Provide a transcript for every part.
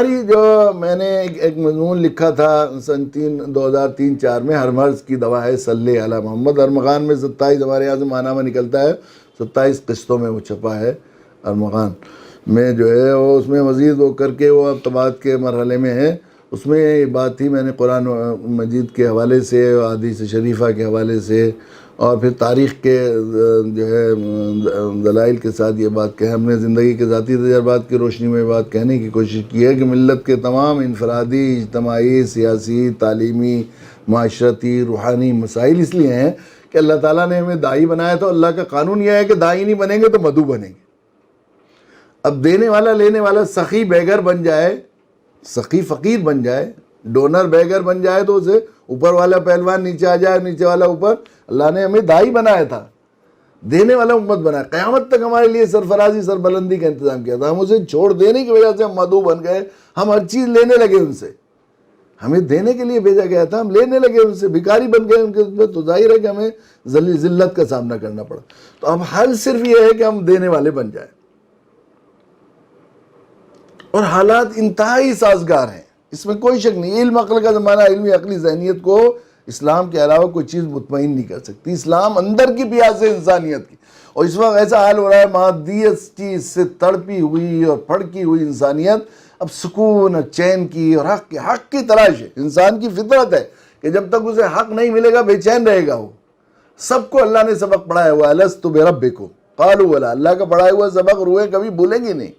ہماری جو میں نے ایک مضمون لکھا تھا سن 2003-4 میں، ہر مرض کی دوا ہے صلی علی محمد، ارمغان میں 27 ہمارے یہاں سے ماہنامہ نکلتا ہے، 27 قسطوں میں وہ چھپا ہے ارمغان میں جو ہے وہ، اس میں مزید وہ کر کے وہ اب طباعت کے مرحلے میں ہے. اس میں یہ بات تھی، میں نے قرآن مجید کے حوالے سے، حدیث شریفہ کے حوالے سے اور پھر تاریخ کے جو ہے دلائل کے ساتھ یہ بات کہیں. ہم نے زندگی کے ذاتی تجربات کی روشنی میں بات کہنے کی کوشش کی ہے کہ ملت کے تمام انفرادی، اجتماعی، سیاسی، تعلیمی، معاشرتی، روحانی مسائل اس لیے ہیں کہ اللہ تعالیٰ نے ہمیں داعی بنایا. تو اللہ کا قانون یہ ہے کہ داعی نہیں بنیں گے تو مدعو بنیں گے. اب دینے والا لینے والا سخی بیگر بن جائے، سخی فقیر بن جائے، ڈونر بیگر بن جائے تو اسے اوپر والا پہلوان نیچے آ جائے، نیچے والا اوپر. اللہ نے ہمیں داعی بنایا تھا، دینے والا امت بنایا. قیامت تک ہمارے لیے سرفرازی، سربلندی کا انتظام کیا تھا. ہم اسے چھوڑ دینے کی وجہ سے ہم مدعو بن گئے، ہم ہر چیز لینے لگے ان سے. ہمیں دینے کے لیے بھیجا گیا تھا، ہم لینے لگے ان سے، بھکاری بن گئے ان کے. تو ظاہر ہے کہ ہمیں ذلت کا سامنا کرنا پڑا. تو اب حل صرف یہ ہے کہ ہم دینے والے بن جائیں. اور حالات انتہائی سازگار ہیں، اس میں کوئی شک نہیں. علم عقل کا زمانہ، علمی عقلی ذہنیت کو اسلام کے علاوہ کوئی چیز مطمئن نہیں کر سکتی. اسلام اندر کی پیاس ہے انسانیت کی. اور اس وقت ایسا حال ہو رہا ہے، مادیت کی سے تڑپی ہوئی اور پھڑکی ہوئی انسانیت اب سکون اور چین کی اور حق کی تلاش ہے. انسان کی فطرت ہے کہ جب تک اسے حق نہیں ملے گا بے چین رہے گا. وہ سب کو اللہ نے سبق پڑھایا ہوا ہے. الست بربکم قالوا بلی. اللہ کا پڑھایا ہوا سبق روحیں کبھی بھولیں گی نہیں.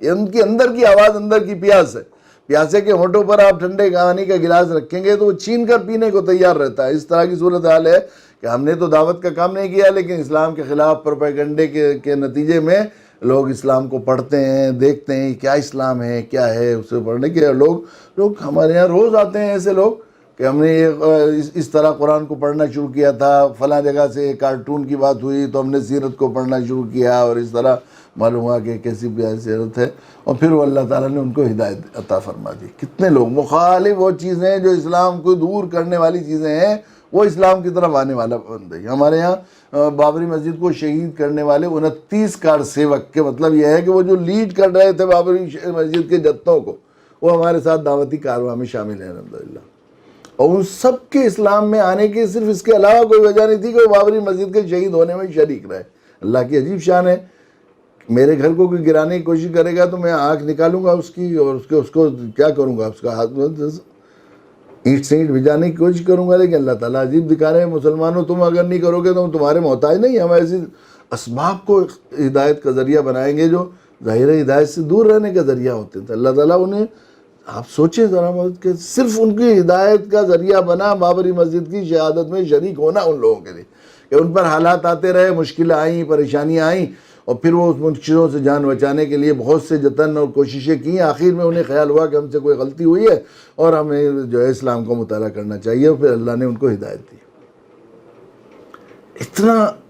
یہ ان کی اندر کی آواز، اندر کی پیاس ہے. پیاسے کے ہونٹوں پر آپ ٹھنڈے پانی کا گلاس رکھیں گے تو وہ چھین کر پینے کو تیار رہتا ہے. اس طرح کی صورتحال ہے کہ ہم نے تو دعوت کا کام نہیں کیا، لیکن اسلام کے خلاف پروپیگنڈے کے نتیجے میں لوگ اسلام کو پڑھتے ہیں، دیکھتے ہیں کیا اسلام ہے، کیا ہے. اسے پڑھنے کے لوگ ہمارے یہاں روز آتے ہیں ایسے لوگ کہ ہم نے اس طرح قرآن کو پڑھنا شروع کیا تھا، فلاں جگہ سے کارٹون کی بات ہوئی تو ہم نے سیرت کو پڑھنا شروع کیا، اور اس طرح معلوم ہوا کہ کیسی پیاری سیرت ہے. اور پھر وہ اللہ تعالیٰ نے ان کو ہدایت عطا فرما دی. کتنے لوگ مخالف وہ چیزیں جو اسلام کو دور کرنے والی چیزیں ہیں وہ اسلام کی طرف آنے والا بندے. ہمارے یہاں بابری مسجد کو شہید کرنے والے 29 کار سیوک، کے مطلب یہ ہے کہ وہ جو لیڈ کر رہے تھے بابری مسجد کے جتوں کو، وہ ہمارے ساتھ دعوتی کارواں میں شامل ہیں الحمدللہ. اور ان سب کے اسلام میں آنے کی صرف اس کے علاوہ کوئی وجہ نہیں تھی کہ وہ بابری مسجد کے شہید ہونے میں شریک رہے. اللہ کی عجیب شان ہے. میرے گھر کو کوئی گرانے کی کوشش کرے گا تو میں آنکھ نکالوں گا اس کی، اور اس کو کیا کروں گا، اس کا ہاتھ اینٹ سے اینٹ بھجانے کی کوشش کروں گا. لیکن اللہ تعالیٰ عجیب دکھا رہے ہیں، مسلمانوں تم اگر نہیں کرو گے تو ہم تمہارے محتاج نہیں. ہم ایسی اسباب کو ہدایت کا ذریعہ بنائیں گے جو ظاہر ہدایت سے دور رہنے کا ذریعہ ہوتے تھے. اللہ تعالیٰ انہیں، آپ سوچیں ذرا کہ صرف ان کی ہدایت کا ذریعہ بنا بابری مسجد کی شہادت میں شریک ہونا ان لوگوں کے لیے، کہ ان پر حالات آتے رہے، مشکلیں آئیں، پریشانیاں آئیں، اور پھر وہ اس مشکلوں سے جان بچانے کے لیے بہت سے جتن اور کوششیں کی. آخر میں انہیں خیال ہوا کہ ہم سے کوئی غلطی ہوئی ہے اور ہمیں جو ہے اسلام کو مطالعہ کرنا چاہیے، اور پھر اللہ نے ان کو ہدایت دی.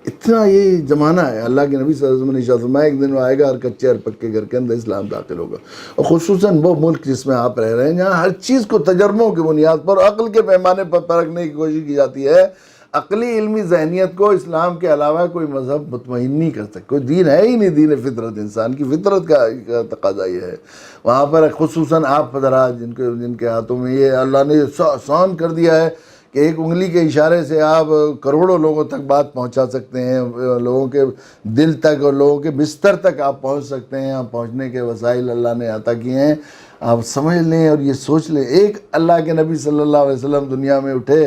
اتنا یہ زمانہ ہے. اللہ کے نبی صلی اللہ علیہ وسلم نے ارشاد فرمایا ایک دن وہ آئے گا ہر کچے ہر پکے گھر کے اندر اسلام داخل ہوگا. اور خصوصاً وہ ملک جس میں آپ رہ رہے ہیں، جہاں ہر چیز کو تجربوں کی بنیاد پر، عقل کے پیمانے پر پرکھنے کی کوشش کی جاتی ہے. عقلی علمی ذہنیت کو اسلام کے علاوہ کوئی مذہب مطمئن نہیں کر سکتا. کوئی دین ہے ہی نہیں. دین فطرت، انسان کی فطرت کا تقاضا یہ ہے. وہاں پر خصوصاً آپ حضرات جن کے ہاتھوں میں یہ اللہ نے آسان کر دیا ہے کہ ایک انگلی کے اشارے سے آپ کروڑوں لوگوں تک بات پہنچا سکتے ہیں، لوگوں کے دل تک اور لوگوں کے بستر تک آپ پہنچ سکتے ہیں. آپ پہنچنے کے وسائل اللہ نے عطا کیے ہیں. آپ سمجھ لیں اور یہ سوچ لیں، ایک اللہ کے نبی صلی اللہ علیہ وسلم دنیا میں اٹھے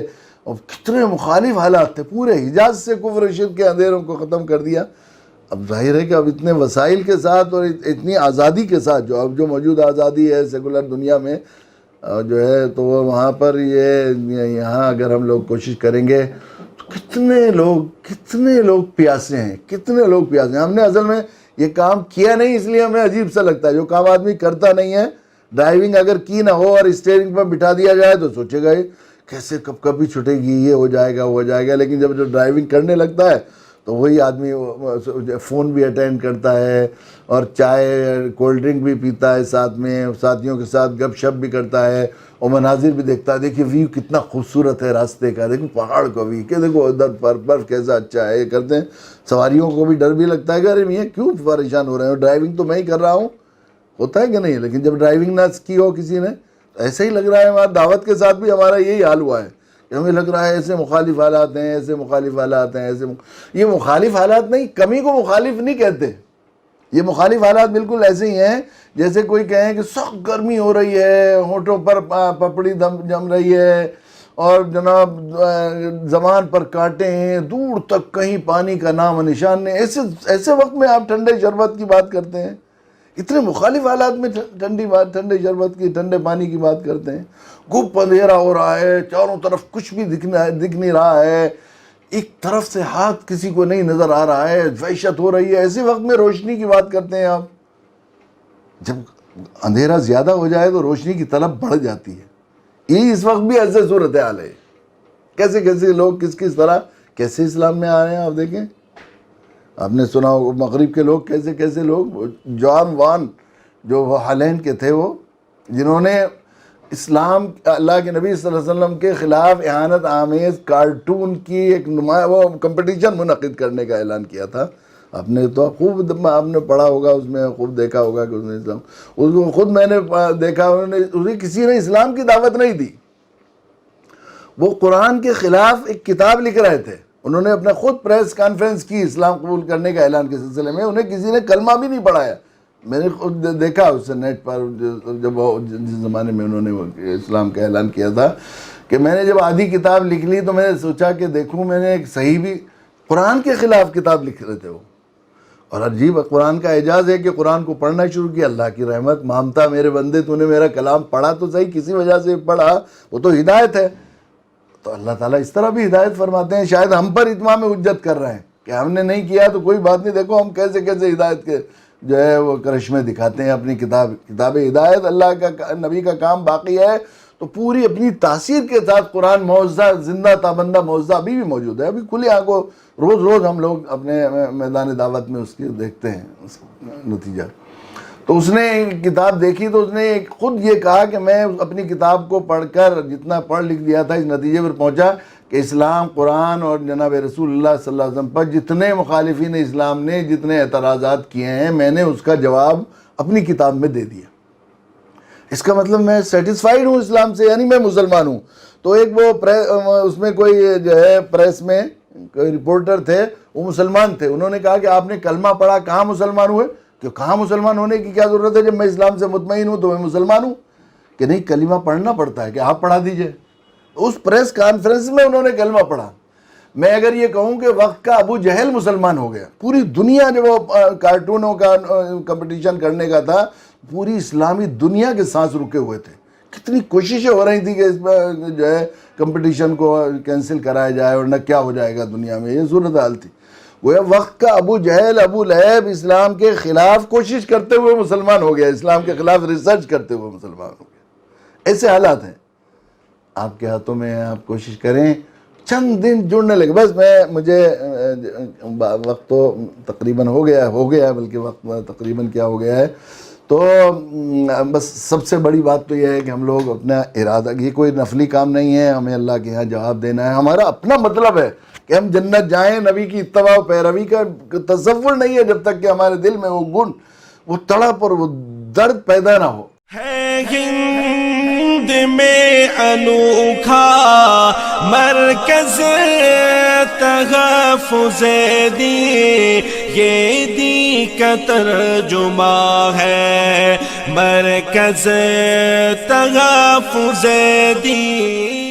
اور کتنے مخالف حالات تھے. پورے حجاز سے کفر و شرک کے اندھیروں کو ختم کر دیا. اب ظاہر ہے کہ اب اتنے وسائل کے ساتھ اور اتنی آزادی کے ساتھ، جو موجود آزادی ہے سیکولر دنیا میں جو ہے، تو وہ وہاں پر یہاں اگر ہم لوگ کوشش کریں گے تو کتنے لوگ پیاسے ہیں، کتنے لوگ پیاسے ہیں. ہم نے اصل میں یہ کام کیا نہیں، اس لیے ہمیں عجیب سا لگتا ہے. جو کام آدمی کرتا نہیں ہے، ڈرائیونگ اگر کی نہ ہو اور اسٹیئرنگ پر بٹھا دیا جائے تو سوچے گا کیسے کبھی چھٹے گی، یہ ہو جائے گا وہ ہو جائے گا. لیکن جب جو ڈرائیونگ کرنے لگتا ہے تو وہی آدمی فون بھی اٹینڈ کرتا ہے اور چائے کولڈ ڈرنک بھی پیتا ہے، ساتھ میں ساتھیوں کے ساتھ گپ شپ بھی کرتا ہے اور مناظر بھی دیکھتا ہے. دیکھیے ویو کتنا خوبصورت ہے راستے کا، دیکھو پہاڑ کا ویو، کہ دیکھو ادھر پر برف کیسا اچھا ہے. یہ کرتے ہیں. سواریوں کو بھی ڈر بھی لگتا ہے کہ ارے میاں کیوں پریشان ہو رہے ہیں، ڈرائیونگ تو میں ہی کر رہا ہوں. ہوتا ہے کہ نہیں؟ لیکن جب ڈرائیونگ نہ کی ہو کسی نے، ایسے ہی لگ رہا ہے. وہاں دعوت کے ساتھ بھی ہمارا یہی حال ہوا ہے کہ ہمیں لگ رہا ہے ایسے مخالف حالات ہیں، ایسے مخالف حالات ہیں، یہ مخالف حالات نہیں، کمی کو مخالف نہیں کہتے. یہ مخالف حالات بالکل ایسے ہی ہیں جیسے کوئی کہیں کہ سخت گرمی ہو رہی ہے، ہونٹوں پر پپڑی جم رہی ہے، اور جناب زبان پر کانٹے ہیں، دور تک کہیں پانی کا نام و نشان نہیں. ایسے وقت میں آپ ٹھنڈے شربت کی بات کرتے ہیں. اتنے مخالف حالات میں ٹھنڈے شربت کی، ٹھنڈے پانی کی بات کرتے ہیں. گپ اندھیرا ہو رہا ہے، چاروں طرف کچھ بھی دکھ نہیں رہا ہے، ایک طرف سے ہاتھ کسی کو نہیں نظر آ رہا ہے، وحشت ہو رہی ہے. ایسے وقت میں روشنی کی بات کرتے ہیں آپ. جب اندھیرا زیادہ ہو جائے تو روشنی کی طلب بڑھ جاتی ہے. یہ اس وقت بھی ایسے صورتحال ہے. کیسے کیسے لوگ کس طرح کیسے اسلام میں آ رہے ہیں. آپ دیکھیں، آپ نے سنا ہو مغرب کے لوگ کیسے لوگ جوان وان جو حالین کے تھے، وہ جنہوں نے اسلام، اللہ کے نبی صلی اللہ علیہ وسلم کے خلاف اہانت آمیز کارٹون کی ایک وہ کمپٹیشن منعقد کرنے کا اعلان کیا تھا. آپ نے تو خوب آپ نے پڑھا ہوگا، اس میں خوب دیکھا ہوگا کہ اس نے اسلام، اس کو خود میں نے دیکھا، انہیں کسی نے اسلام کی دعوت نہیں دی. وہ قرآن کے خلاف ایک کتاب لکھ رہے تھے. انہوں نے اپنا خود پریس کانفرنس کی اسلام قبول کرنے کا اعلان کے سلسلے میں. انہیں کسی نے کلمہ بھی نہیں پڑھایا. میں نے خود دیکھا اس سے نیٹ پر، جب جس زمانے میں انہوں نے اسلام کا اعلان کیا تھا، کہ میں نے جب آدھی کتاب لکھ لی تو میں نے سوچا کہ دیکھوں، میں نے ایک صحیح بھی قرآن کے خلاف کتاب لکھ رہے تھے وہ. اور عجیب قرآن کا اعجاز ہے کہ قرآن کو پڑھنا شروع کیا. اللہ کی رحمت، مامتا میرے بندے، تو نے میرا کلام پڑھا تو صحیح، کسی وجہ سے پڑھا، وہ تو ہدایت ہے. تو اللہ تعالیٰ اس طرح بھی ہدایت فرماتے ہیں. شاید ہم پر اتمام حجت کر رہے ہیں کہ ہم نے نہیں کیا تو کوئی بات نہیں، دیکھو ہم کیسے ہدایت کے جو ہے وہ کرشمے دکھاتے ہیں. اپنی کتاب ہدایت، اللہ کا نبی کا کام باقی ہے تو پوری اپنی تاثیر کے ساتھ قرآن معجزہ، زندہ تابندہ معجزہ ابھی بھی موجود ہے. ابھی کھلی آنکھوں روز ہم لوگ اپنے میدان دعوت میں اس کی دیکھتے ہیں اس نتیجہ. تو اس نے کتاب دیکھی تو اس نے خود یہ کہا کہ میں اپنی کتاب کو پڑھ کر جتنا پڑھ لکھ لیا تھا، اس نتیجے پر پہنچا کہ اسلام، قرآن اور جناب رسول اللہ صلی اللہ علیہ وسلم پر جتنے مخالفین اسلام نے جتنے اعتراضات کیے ہیں، میں نے اس کا جواب اپنی کتاب میں دے دیا. اس کا مطلب میں سیٹسفائیڈ ہوں اسلام سے، یعنی میں مسلمان ہوں. تو ایک وہ اس میں کوئی جو ہے پریس میں کوئی رپورٹر تھے، وہ مسلمان تھے. انہوں نے کہا کہ آپ نے کلمہ پڑھا، کہاں مسلمان ہوئے؟ کہ کہاں مسلمان ہونے کی کیا ضرورت ہے، جب میں اسلام سے مطمئن ہوں تو میں مسلمان ہوں. کہ نہیں، کلمہ پڑھنا پڑتا ہے، کہ آپ پڑھا دیجئے. اس پریس کانفرنس میں انہوں نے کلمہ پڑھا. میں اگر یہ کہوں کہ وقت کا ابو جہل مسلمان ہو گیا، پوری دنیا جب وہ کارٹونوں کا کمپٹیشن کرنے کا تھا، پوری اسلامی دنیا کے سانس رکے ہوئے تھے. کتنی کوششیں ہو رہی تھی کہ اس میں جو ہے کمپٹیشن کو کینسل کرایا جائے، اور نہ کیا ہو جائے گا دنیا میں. یہ صورتحال تھی. گویا وقت کا ابو جہل، ابو لہب اسلام کے خلاف کوشش کرتے ہوئے مسلمان ہو گیا، اسلام کے خلاف ریسرچ کرتے ہوئے مسلمان ہو گیا. ایسے حالات ہیں. آپ کے ہاتھوں میں ہیں، آپ کوشش کریں. چند دن جڑنے لگے بس. مجھے وقت تو تقریباً ہو گیا بلکہ وقت تقریباً کیا ہو گیا ہے. تو بس سب سے بڑی بات تو یہ ہے کہ ہم لوگ اپنا ارادہ، یہ کوئی نفلی کام نہیں ہے، ہمیں اللہ کے یہاں جواب دینا ہے. ہمارا اپنا مطلب ہے کہ ہم جنت جائیں. نبی کی اتباع و پیروی کا تصور نہیں ہے جب تک کہ ہمارے دل میں وہ گن، وہ تڑپ اور وہ درد پیدا نہ ہو. ہے ہند میں انوکھا مرکز تحفظ دین، یہ دین کا ترجمہ ہے مرکز تحفظ دین.